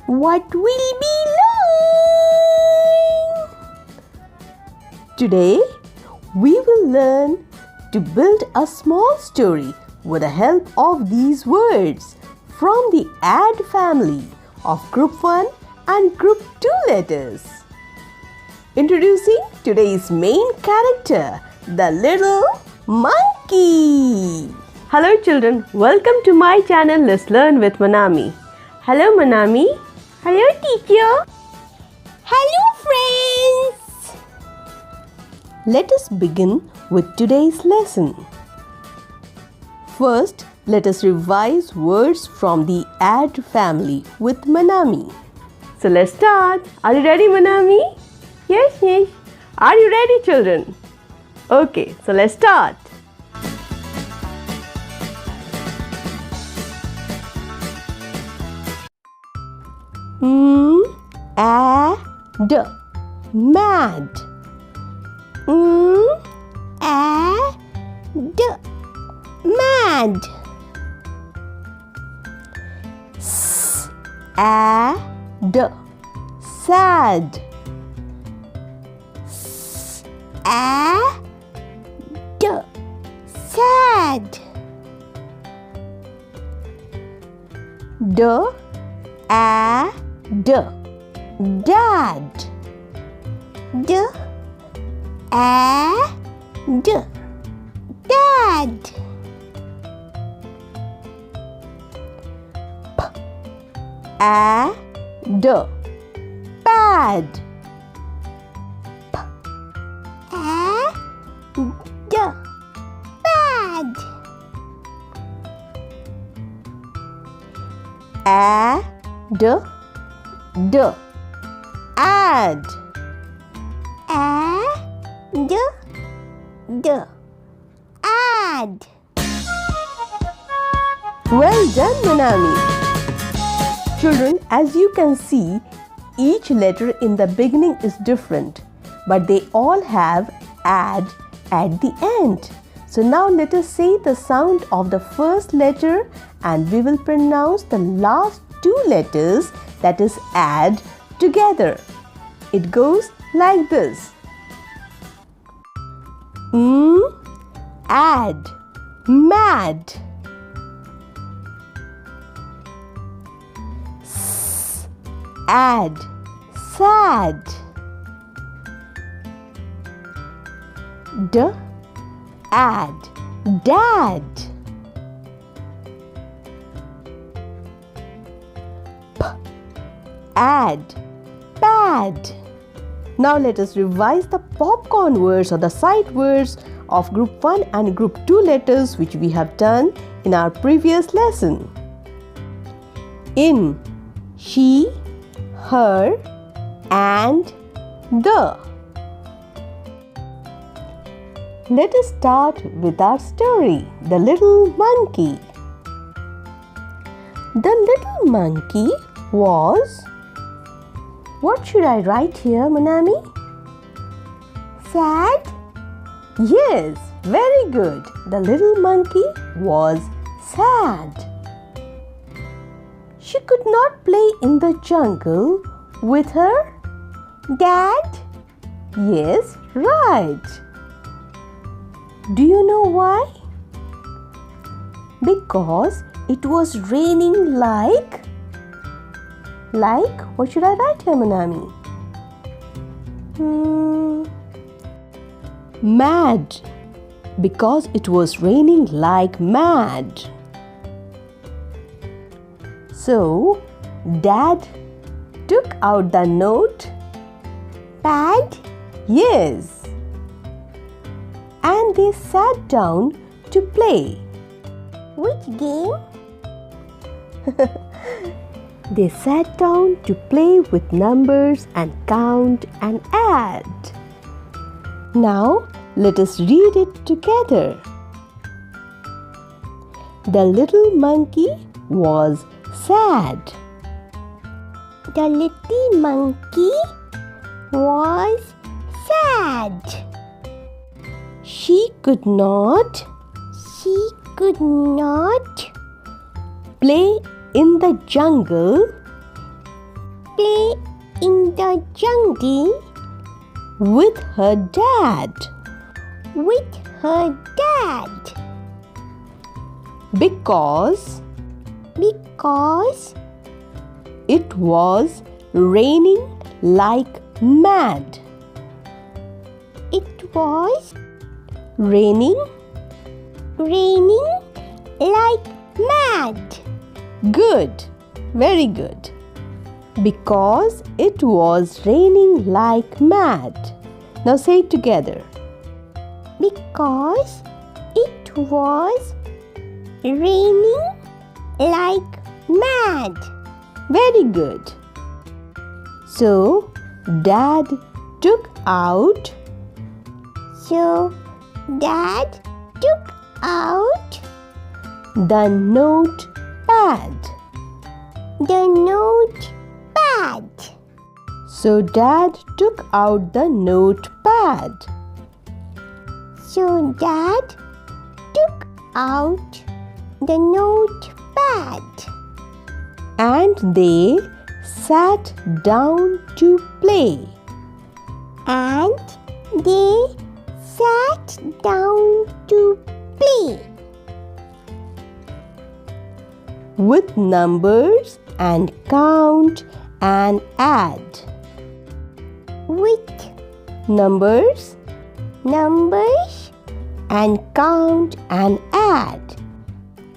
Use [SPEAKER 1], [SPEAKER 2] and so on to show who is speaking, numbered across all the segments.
[SPEAKER 1] what will we learn? Today, we will learn to build a small story with the help of these words from the add family of Group 1 and Group 2 letters. Introducing today's main character, the little monkey. Hello children, welcome to my channel Let's Learn with Monami. Hello Monami. Hello teacher.
[SPEAKER 2] Hello friends.
[SPEAKER 1] Let us begin with today's lesson. First, let us revise words from the add family with Monami. So let's start. Are you ready Monami? Yes. Are you ready children? Okay, so let's start. Add, mad.
[SPEAKER 2] Add, mad.
[SPEAKER 1] Add, sad.
[SPEAKER 2] Add, sad.
[SPEAKER 1] Add, dad.
[SPEAKER 2] Add, dad.
[SPEAKER 1] Add, bad.
[SPEAKER 2] Add, bad.
[SPEAKER 1] Add, add.
[SPEAKER 2] Add.
[SPEAKER 1] Well done, Monami. Children, as you can see, each letter in the beginning is different, but they all have add at the end. So now let us say the sound of the first letter and we will pronounce the last two letters, that is add, together. It goes like this. Add, mad. Add, sad. Add, dad. Add, bad. Now let us revise the popcorn words or the sight words of Group 1 and Group 2 letters which we have done in our previous lesson. In, she, her, and the. Let us start with our story, The Little Monkey. The little monkey was... What should I write here, Monami?
[SPEAKER 2] Sad.
[SPEAKER 1] Yes, very good. The little monkey was sad. She could not play in the jungle with her
[SPEAKER 2] dad.
[SPEAKER 1] Yes, right. Do you know why? Because it was raining like, what should I write here, Monami? Mad. Because it was raining like mad. So, Dad took out the note.
[SPEAKER 2] Pad?
[SPEAKER 1] Yes. And they sat down to play.
[SPEAKER 2] Which game?
[SPEAKER 1] They sat down to play with numbers and count and add. Now, let us read it together. The little monkey was sad.
[SPEAKER 2] The little monkey was sad.
[SPEAKER 1] She could not
[SPEAKER 2] play
[SPEAKER 1] in the jungle
[SPEAKER 2] play in the jungle
[SPEAKER 1] with her dad.
[SPEAKER 2] with her dad.
[SPEAKER 1] Because it was raining like mad.
[SPEAKER 2] It was
[SPEAKER 1] Raining
[SPEAKER 2] like mad.
[SPEAKER 1] good. Very good. Because it was raining like mad. Now say it together.
[SPEAKER 2] Because it was raining like mad.
[SPEAKER 1] Very good. So, Dad took out
[SPEAKER 2] Dad took out
[SPEAKER 1] the notepad.
[SPEAKER 2] the notepad.
[SPEAKER 1] So, Dad took out the notepad.
[SPEAKER 2] So Dad took out the notepad.
[SPEAKER 1] And they sat down to play.
[SPEAKER 2] And they sat down to play
[SPEAKER 1] With numbers and count and add.
[SPEAKER 2] with
[SPEAKER 1] Numbers
[SPEAKER 2] numbers
[SPEAKER 1] and count and add.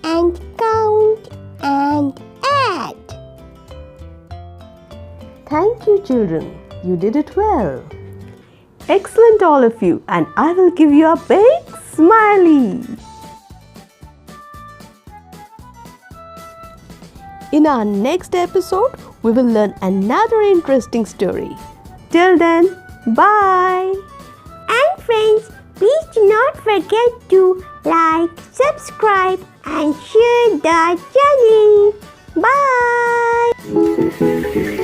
[SPEAKER 2] and count and add.
[SPEAKER 1] Thank you, children. You did it well. Excellent, all of you. And I will give you a big smiley. In our next episode, we will learn another interesting story. Till then, bye.
[SPEAKER 2] And friends, please do not forget to like, subscribe and share the channel. Bye.